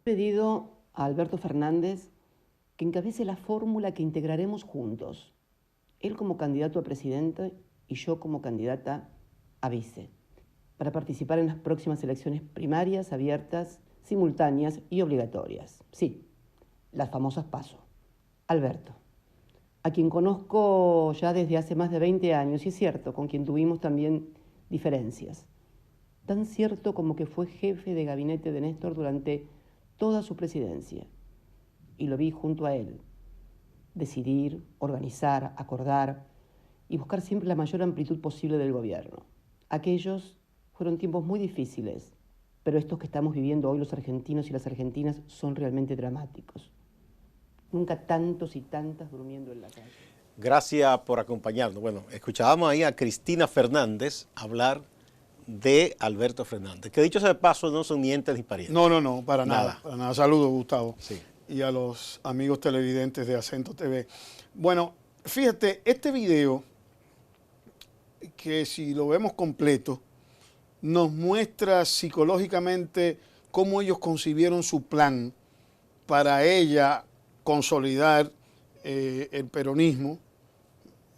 Pedido a Alberto Fernández que encabece la fórmula que integraremos juntos, él como candidato a presidente y yo como candidata a vice, para participar en las próximas elecciones primarias, abiertas, simultáneas y obligatorias. Sí, las famosas PASO. Alberto, a quien conozco ya desde hace más de 20 años, y es cierto, con quien tuvimos también diferencias. Tan cierto como que fue jefe de gabinete de Néstor durante toda su presidencia. Y lo vi junto a él, decidir, organizar, acordar y buscar siempre la mayor amplitud posible del gobierno. Aquellos fueron tiempos muy difíciles, pero estos que estamos viviendo hoy los argentinos y las argentinas son realmente dramáticos. Nunca tantos y tantas durmiendo en la calle. Gracias por acompañarnos. Bueno, escuchábamos ahí a Cristina Fernández hablar de Alberto Fernández, que dicho sea de paso no son ni entes ni parientes. No, para nada. Saludos, Gustavo. Sí. Y a los amigos televidentes de Acento TV. Bueno, fíjate, este video, que si lo vemos completo, nos muestra psicológicamente cómo ellos concibieron su plan para ella consolidar el peronismo.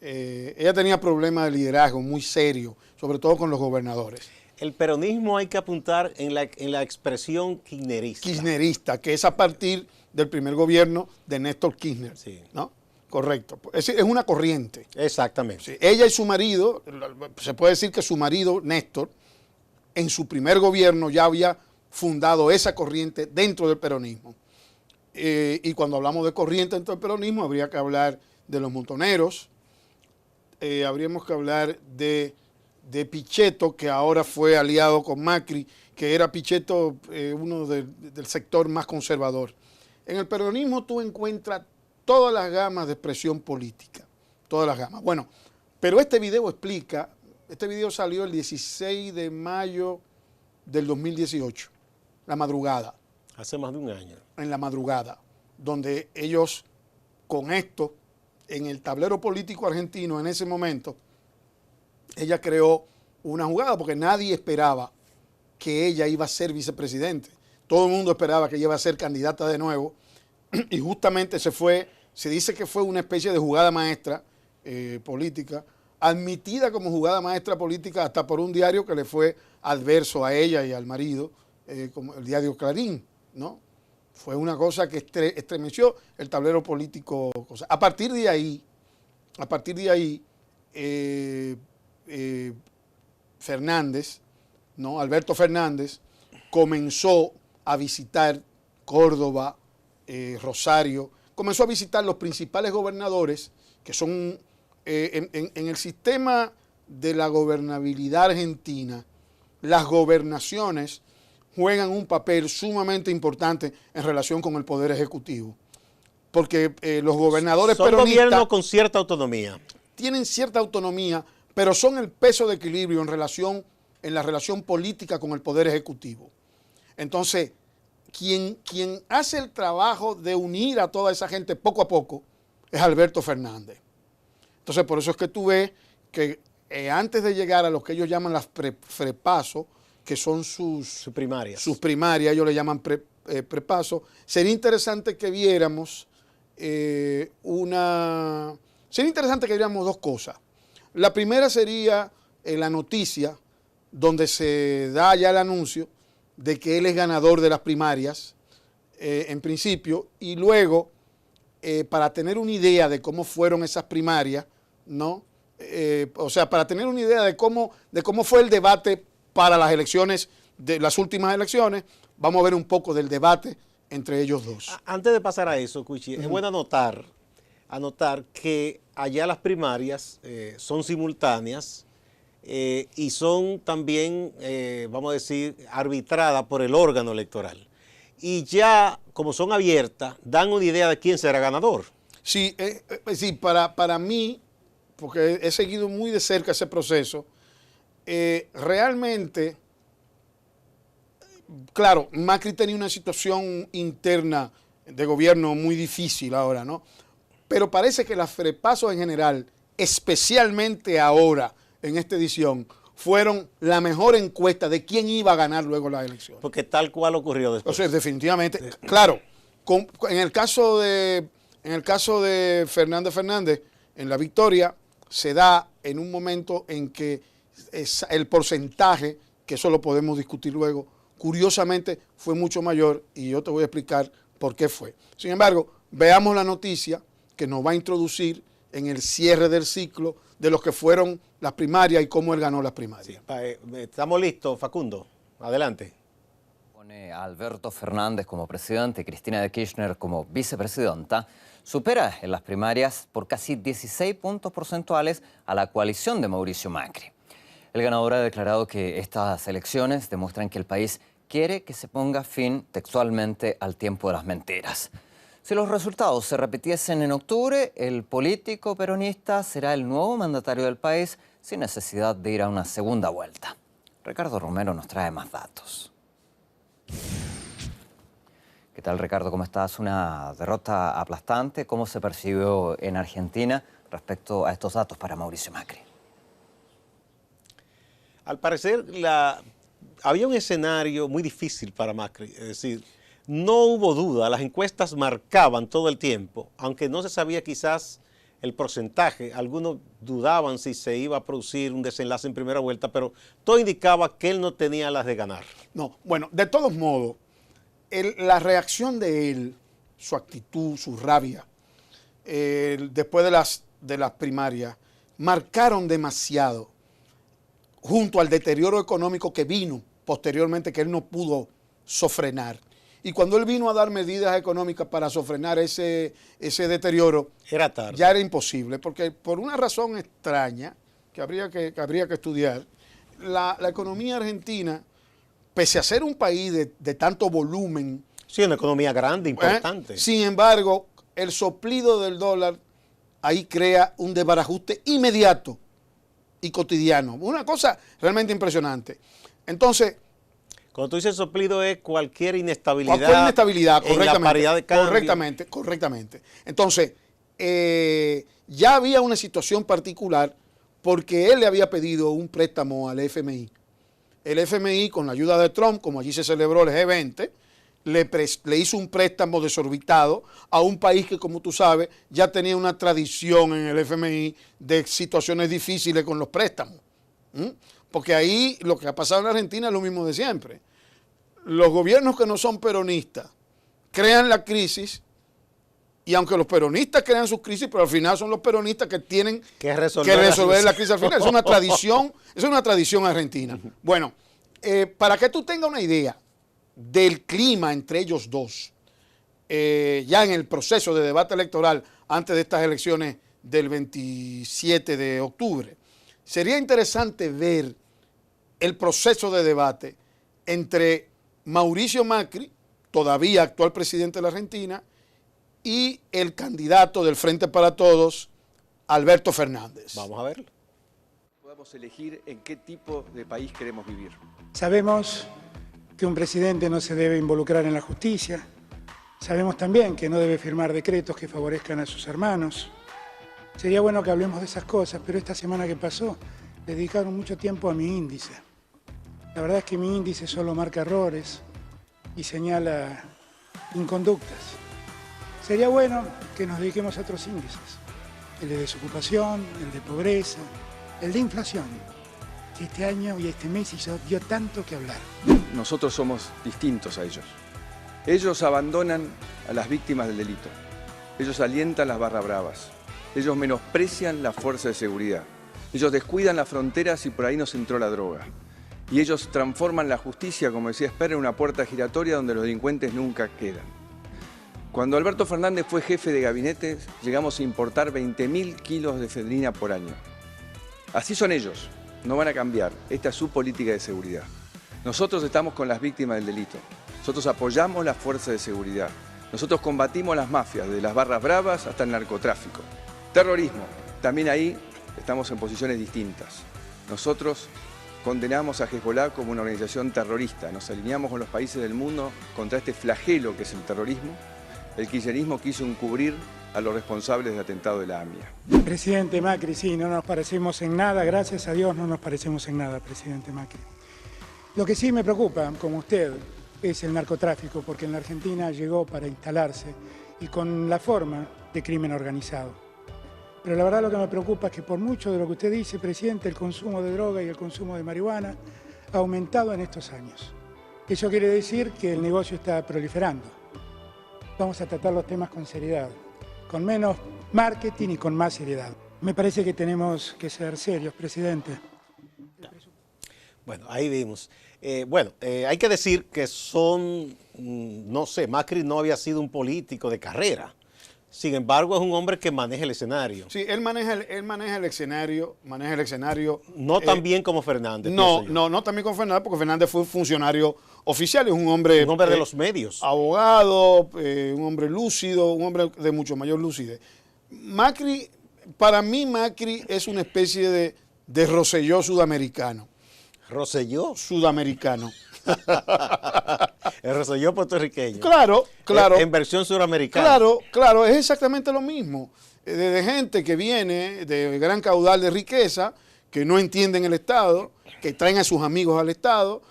Ella tenía problemas de liderazgo muy serios, sobre todo con los gobernadores. El peronismo hay que apuntar en la expresión kirchnerista. Kirchnerista, que es a partir del primer gobierno de Néstor Kirchner, sí. ¿no? Correcto. Es una corriente. Exactamente. Sí. Ella y su marido, se puede decir que su marido, Néstor, en su primer gobierno ya había fundado esa corriente dentro del peronismo. Y cuando hablamos de corriente dentro del peronismo, habría que hablar de los montoneros, habríamos que hablar de Pichetto, que ahora fue aliado con Macri, que era Pichetto uno del sector más conservador. En el peronismo tú encuentras todas las gamas de expresión política, todas las gamas. Bueno, pero este video explica, este video salió el 16 de mayo del 2018, la madrugada. Hace más de un año. En la madrugada, donde ellos con esto, en el tablero político argentino en ese momento, ella creó una jugada porque nadie esperaba que ella iba a ser vicepresidente. Todo el mundo esperaba que ella iba a ser candidata de nuevo y justamente se dice que fue una especie de jugada maestra política, admitida como jugada maestra política hasta por un diario que le fue adverso a ella y al marido, como el diario Clarín, ¿no? Fue una cosa que estremeció el tablero político. A partir de ahí, Fernández, ¿no? Alberto Fernández, comenzó a visitar Córdoba, Rosario, comenzó a visitar los principales gobernadores, que son, en el sistema de la gobernabilidad argentina, las gobernaciones juegan un papel sumamente importante en relación con el Poder Ejecutivo. Porque los gobernadores peronistas... Son gobiernos con cierta autonomía. Tienen cierta autonomía, pero son el peso de equilibrio en la relación política con el Poder Ejecutivo. Entonces, quien hace el trabajo de unir a toda esa gente poco a poco es Alberto Fernández. Entonces, por eso es que tú ves que antes de llegar a lo que ellos llaman las prepasos, que son sus primarias, ellos le llaman prepaso, sería interesante que viéramos dos cosas. La primera sería la noticia donde se da ya el anuncio de que él es ganador de las primarias, en principio, y luego, para tener una idea de cómo fueron esas primarias, ¿no? O sea, para tener una idea de cómo fue el debate para las elecciones, de las últimas elecciones, vamos a ver un poco del debate entre ellos dos. Antes de pasar a eso, Cuchi, es bueno anotar que allá las primarias son simultáneas y son también, vamos a decir, arbitradas por el órgano electoral. Y ya, como son abiertas, dan una idea de quién será ganador. Sí, para mí, porque he seguido muy de cerca ese proceso, realmente, claro, Macri tenía una situación interna de gobierno muy difícil ahora, ¿no? Pero parece que las prepasos en general, especialmente ahora en esta edición, fueron la mejor encuesta de quién iba a ganar luego las elecciones. Porque tal cual ocurrió después. Entonces, definitivamente, claro, en el caso de Fernández, en la victoria, se da en un momento en que el porcentaje, que eso lo podemos discutir luego, curiosamente fue mucho mayor y yo te voy a explicar por qué fue. Sin embargo, veamos la noticia que nos va a introducir en el cierre del ciclo de lo que fueron las primarias y cómo él ganó las primarias. Sí, estamos listos, Facundo. Adelante. Pone a Alberto Fernández como presidente y Cristina de Kirchner como vicepresidenta, supera en las primarias por casi 16 puntos porcentuales a la coalición de Mauricio Macri. El ganador ha declarado que estas elecciones demuestran que el país quiere que se ponga fin textualmente al tiempo de las mentiras. Si los resultados se repitiesen en octubre, el político peronista será el nuevo mandatario del país sin necesidad de ir a una segunda vuelta. Ricardo Romero nos trae más datos. ¿Qué tal, Ricardo? ¿Cómo estás? Una derrota aplastante. ¿Cómo se percibió en Argentina respecto a estos datos para Mauricio Macri? Al parecer, había un escenario muy difícil para Macri. Es decir, no hubo duda, las encuestas marcaban todo el tiempo, aunque no se sabía quizás el porcentaje. Algunos dudaban si se iba a producir un desenlace en primera vuelta, pero todo indicaba que él no tenía las de ganar. No, bueno, de todos modos, la reacción de él, su actitud, su rabia, después de las primarias, marcaron demasiado junto al deterioro económico que vino posteriormente, que él no pudo sofrenar. Y cuando él vino a dar medidas económicas para sofrenar ese deterioro, era tarde. Ya era imposible, porque por una razón extraña que habría que estudiar, la economía argentina, pese a ser un país de tanto volumen, sí, una economía grande, importante. Sin embargo, el soplido del dólar ahí crea un desbarajuste inmediato y cotidiano. Una cosa realmente impresionante. Entonces, cuando tú dices soplido es cualquier inestabilidad. Cualquier inestabilidad, en la paridad de cambio. Correctamente. Entonces, ya había una situación particular porque él le había pedido un préstamo al FMI. El FMI, con la ayuda de Trump, como allí se celebró el G20, le hizo un préstamo desorbitado a un país que, como tú sabes, ya tenía una tradición en el FMI de situaciones difíciles con los préstamos. Porque ahí lo que ha pasado en Argentina es lo mismo de siempre. Los gobiernos que no son peronistas crean la crisis y aunque los peronistas crean sus crisis, pero al final son los peronistas que tienen que resolver la crisis al final. Es una tradición argentina. Bueno, para que tú tengas una idea del clima entre ellos dos, ya en el proceso de debate electoral antes de estas elecciones del 27 de octubre, sería interesante ver el proceso de debate entre Mauricio Macri, todavía actual presidente de la Argentina, y el candidato del Frente para Todos, Alberto Fernández. Vamos a verlo. Podemos elegir en qué tipo de país queremos vivir. Sabemos que un presidente no se debe involucrar en la justicia. Sabemos también que no debe firmar decretos que favorezcan a sus hermanos. Sería bueno que hablemos de esas cosas, pero esta semana que pasó dedicaron mucho tiempo a mi índice. La verdad es que mi índice solo marca errores y señala inconductas. Sería bueno que nos dediquemos a otros índices, el de desocupación, el de pobreza, el de inflación, que este año y este mes dio tanto que hablar. Nosotros somos distintos a ellos. Ellos abandonan a las víctimas del delito. Ellos alientan las barras bravas. Ellos menosprecian la fuerza de seguridad. Ellos descuidan las fronteras y por ahí nos entró la droga. Y ellos transforman la justicia, como decía Esper, en una puerta giratoria donde los delincuentes nunca quedan. Cuando Alberto Fernández fue jefe de gabinete, llegamos a importar 20.000 kilos de efedrina por año. Así son ellos, no van a cambiar. Esta es su política de seguridad. Nosotros estamos con las víctimas del delito. Nosotros apoyamos la fuerza de seguridad. Nosotros combatimos las mafias, desde las barras bravas hasta el narcotráfico. Terrorismo, también ahí estamos en posiciones distintas. Nosotros condenamos a Hezbollah como una organización terrorista. Nos alineamos con los países del mundo contra este flagelo que es el terrorismo. El kirchnerismo quiso encubrir a los responsables del atentado de la AMIA. Presidente Macri, sí, no nos parecemos en nada, gracias a Dios no nos parecemos en nada, presidente Macri. Lo que sí me preocupa, como usted, es el narcotráfico, porque en la Argentina llegó para instalarse y con la forma de crimen organizado. Pero la verdad lo que me preocupa es que por mucho de lo que usted dice, presidente, el consumo de droga y el consumo de marihuana ha aumentado en estos años. Eso quiere decir que el negocio está proliferando. Vamos a tratar los temas con seriedad, con menos marketing y con más seriedad. Me parece que tenemos que ser serios, presidente. Bueno, ahí vimos. Hay que decir que no sé, Macri no había sido un político de carrera. Sin embargo, es un hombre que maneja el escenario. Sí, él maneja el escenario, No tan bien como Fernández. No tan bien como Fernández, porque Fernández fue un funcionario oficial, es un hombre de los medios. Abogado, un hombre lúcido, un hombre de mucho mayor lucidez. Macri, para mí Macri es una especie de Rosselló sudamericano. ¿Rosselló? Sudamericano. El Rosselló puertorriqueño. Claro. En versión suramericana. Claro, es exactamente lo mismo. De gente que viene de gran caudal de riqueza, que no entienden el Estado, que traen a sus amigos al Estado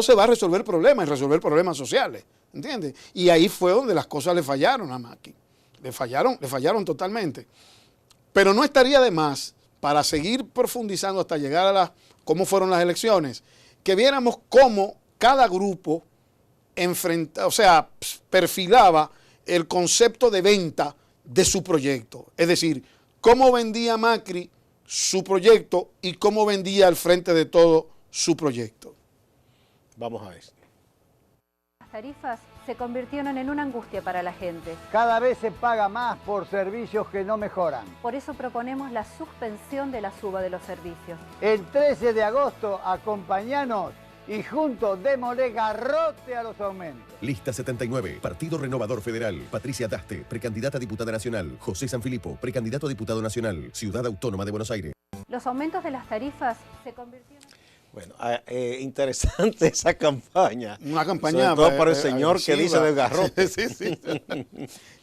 se va a resolver problemas y resolver problemas sociales, ¿entiendes? Y ahí fue donde las cosas le fallaron a Macri. Le fallaron totalmente. Pero no estaría de más, para seguir profundizando hasta llegar a cómo fueron las elecciones, que viéramos cómo cada grupo perfilaba el concepto de venta de su proyecto. Es decir, cómo vendía Macri su proyecto y cómo vendía al frente de todo su proyecto. Vamos a ver. Las tarifas se convirtieron en una angustia para la gente. Cada vez se paga más por servicios que no mejoran. Por eso proponemos la suspensión de la suba de los servicios. El 13 de agosto, acompáñanos y juntos démosle garrote a los aumentos. Lista 79, Partido Renovador Federal. Patricia Daste, precandidata a diputada nacional. José Sanfilippo, precandidato a diputado nacional. Ciudad Autónoma de Buenos Aires. Los aumentos de las tarifas se convirtieron... Bueno, interesante esa campaña. Una campaña... Sobre todo para el señor agresiva. Que dice del garrote. Sí.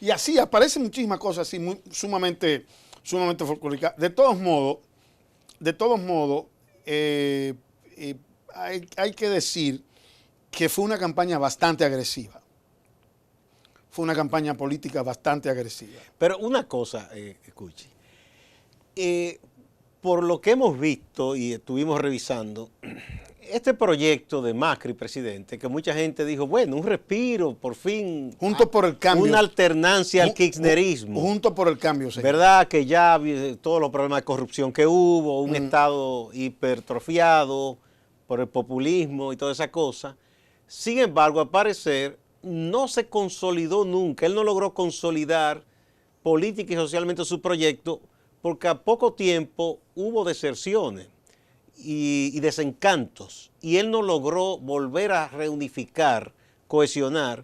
Y así aparecen muchísimas cosas así, sumamente folclóricas. De todos modos, hay que decir que fue una campaña bastante agresiva. Fue una campaña política bastante agresiva. Pero una cosa, escuche. Por lo que hemos visto y estuvimos revisando, este proyecto de Macri, presidente, que mucha gente dijo, bueno, un respiro, por fin. Juntos por el cambio. Una alternancia al kirchnerismo. Juntos por el cambio, señor. ¿Verdad? Que ya todos los problemas de corrupción que hubo, un Estado hipertrofiado por el populismo y toda esa cosa. Sin embargo, al parecer, no se consolidó nunca. Él no logró consolidar política y socialmente su proyecto, porque a poco tiempo hubo deserciones y desencantos, y él no logró volver a reunificar, cohesionar,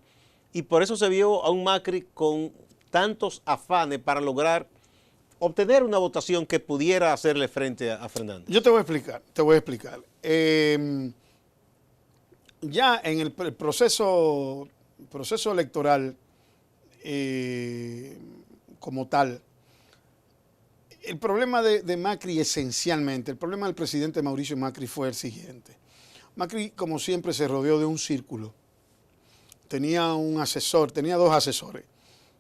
y por eso se vio a un Macri con tantos afanes para lograr obtener una votación que pudiera hacerle frente a Fernández. Yo te voy a explicar. Ya en el proceso electoral como tal, el problema de Macri esencialmente, el problema del presidente Mauricio Macri fue el siguiente. Macri, como siempre, se rodeó de un círculo. Tenía dos asesores.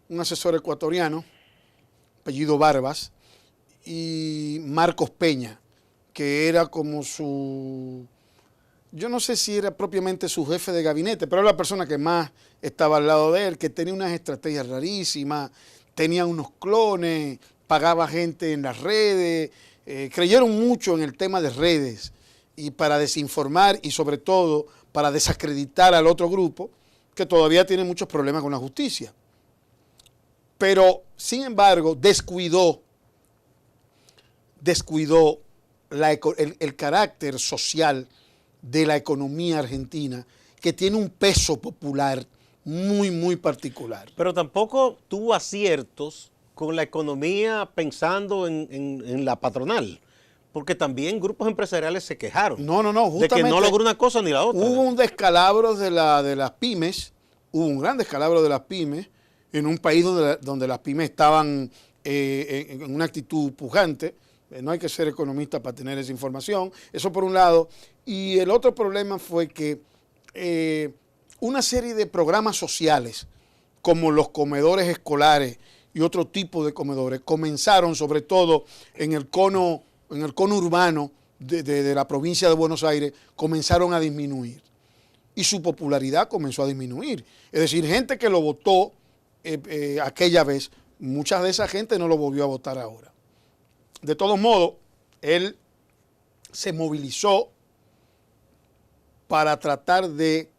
Un asesor ecuatoriano, apellido Barbas, y Marcos Peña, que era como yo no sé si era propiamente su jefe de gabinete, pero era la persona que más estaba al lado de él, que tenía unas estrategias rarísimas, tenía unos clones, pagaba gente en las redes, creyeron mucho en el tema de redes y para desinformar y sobre todo para desacreditar al otro grupo que todavía tiene muchos problemas con la justicia. Pero, sin embargo, descuidó el carácter social de la economía argentina, que tiene un peso popular muy, muy particular. Pero tampoco tuvo aciertos con la economía pensando en la patronal, porque también grupos empresariales se quejaron. No, justamente de que no logró una cosa ni la otra. Hubo un descalabro de las pymes, hubo un gran descalabro de las pymes, en un país donde las pymes estaban en una actitud pujante. No hay que ser economista para tener esa información. Eso por un lado. Y el otro problema fue que una serie de programas sociales, como los comedores escolares y otro tipo de comedores, comenzaron sobre todo en el cono urbano de la provincia de Buenos Aires, comenzaron a disminuir. Y su popularidad comenzó a disminuir. Es decir, gente que lo votó aquella vez, muchas de esa gente no lo volvió a votar ahora. De todos modos, él se movilizó para tratar de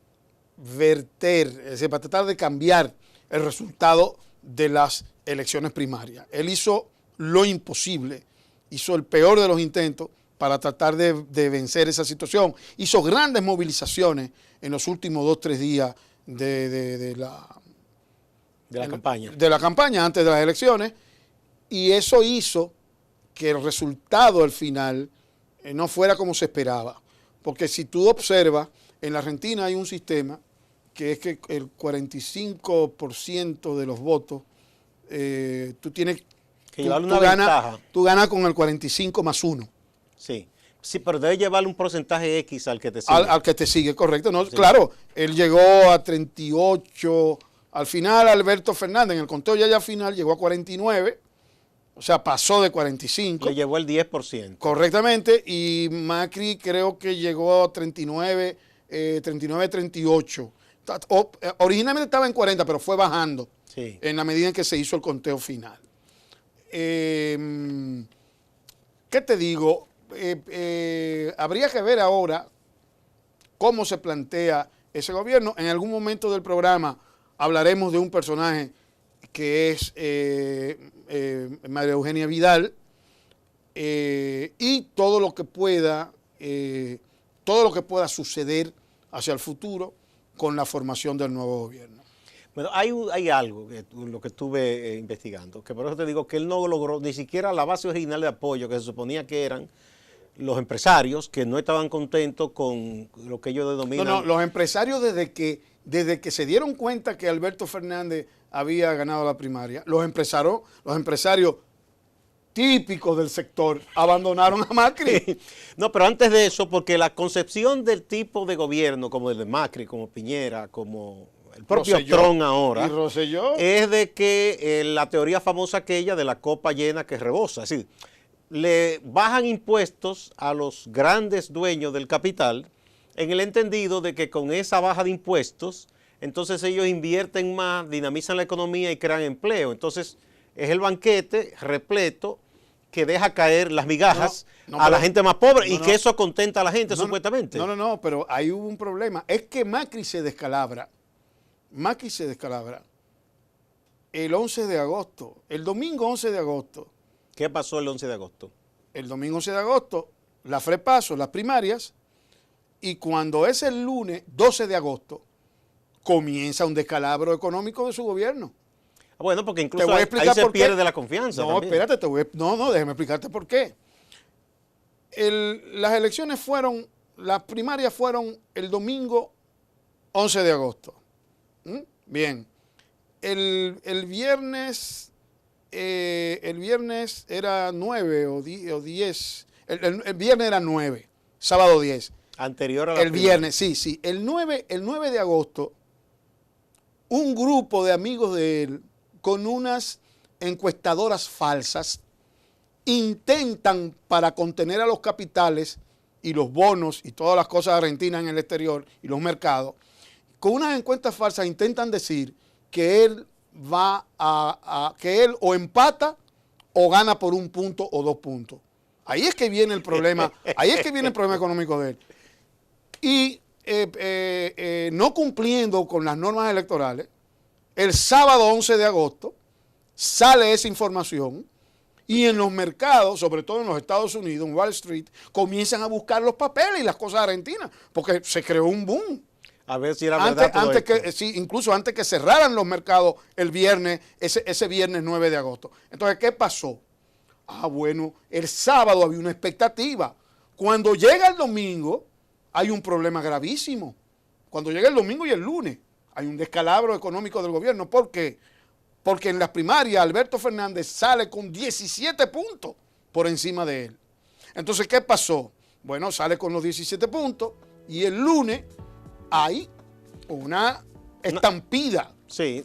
verter, es decir, para tratar de cambiar el resultado de las elecciones primarias. Él hizo lo imposible, hizo el peor de los intentos para tratar de vencer esa situación. Hizo grandes movilizaciones en los últimos 2 o 3 días de la campaña antes de las elecciones, y eso hizo que el resultado al final no fuera como se esperaba. Porque si tú observas, en la Argentina hay un sistema que es que el 45% de los votos, tú tienes que llevarle una ventaja. Tú ganas con el 45 más 1. Sí. Sí, pero debe llevarle un porcentaje X al que te sigue. Al que te sigue, correcto. No, sí. Claro, él llegó a 38. Al final, Alberto Fernández, en el conteo ya final, llegó a 49. O sea, pasó de 45. Le llevó el 10%. Correctamente. Y Macri creo que llegó a 39, 38. Originalmente estaba en 40, pero fue bajando. Sí. En la medida en que se hizo el conteo final. ¿Qué te digo? Habría que ver ahora cómo se plantea ese gobierno. En algún momento del programa hablaremos de un personaje que es María Eugenia Vidal, y todo lo que pueda suceder hacia el futuro con la formación del nuevo gobierno. Bueno, hay algo, lo que estuve investigando, que por eso te digo que él no logró ni siquiera la base original de apoyo que se suponía que eran los empresarios, que no estaban contentos con lo que ellos denominan. No, los empresarios desde que se dieron cuenta que Alberto Fernández había ganado la primaria, los empresarios típicos del sector abandonaron a Macri. No, pero antes de eso, porque la concepción del tipo de gobierno, como el de Macri, como Piñera, como el propio Trump ahora, es de que la teoría famosa aquella de la copa llena que rebosa, es decir, le bajan impuestos a los grandes dueños del capital en el entendido de que con esa baja de impuestos, entonces ellos invierten más, dinamizan la economía y crean empleo. Entonces es el banquete repleto que deja caer las migajas a la gente más pobre y que eso contenta a la gente supuestamente. No, pero ahí hubo un problema. Es que Macri se descalabra. El 11 de agosto, el domingo 11 de agosto. ¿Qué pasó el 11 de agosto? El domingo 11 de agosto, la FREPASO, las primarias, y cuando es el lunes 12 de agosto, comienza un descalabro económico de su gobierno. Bueno, porque incluso ahí se pierde la confianza. No, también. Espérate, déjame explicarte por qué. Las primarias fueron el domingo 11 de agosto. Bien. El viernes era 9 o 10. El viernes era 9, sábado 10. Anterior a la El viernes, sí. El 9 de agosto, un grupo de amigos de él, con unas encuestadoras falsas, intentan, para contener a los capitales y los bonos y todas las cosas argentinas en el exterior y los mercados, con unas encuestas falsas intentan decir que él que él o empata o gana por 1 punto o 2 puntos. Ahí es que viene el problema, económico de él. Y no cumpliendo con las normas electorales, el sábado 11 de agosto sale esa información y en los mercados, sobre todo en los Estados Unidos, en Wall Street, comienzan a buscar los papeles y las cosas argentinas, porque se creó un boom. A ver si era verdad todo esto. Incluso antes que cerraran los mercados el viernes, ese viernes 9 de agosto. Entonces, ¿qué pasó? Bueno, el sábado había una expectativa. Cuando llega el domingo, hay un problema gravísimo. Cuando llega el domingo y el lunes, hay un descalabro económico del gobierno. ¿Por qué? porque en las primarias Alberto Fernández sale con 17 puntos por encima de él. Entonces, ¿qué pasó? Bueno, sale con los 17 puntos y el lunes hay una estampida. Sí,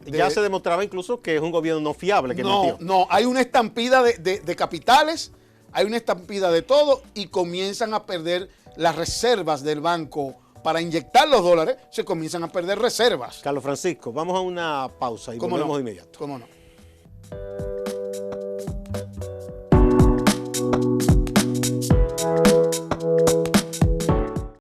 ya se demostraba incluso que es un gobierno no fiable que metió. No, hay una estampida de capitales, hay una estampida de todo y comienzan a perder las reservas del banco para inyectar los dólares, se comienzan a perder reservas. Carlos Francisco, vamos a una pausa y volvemos de inmediato. ¿Cómo no?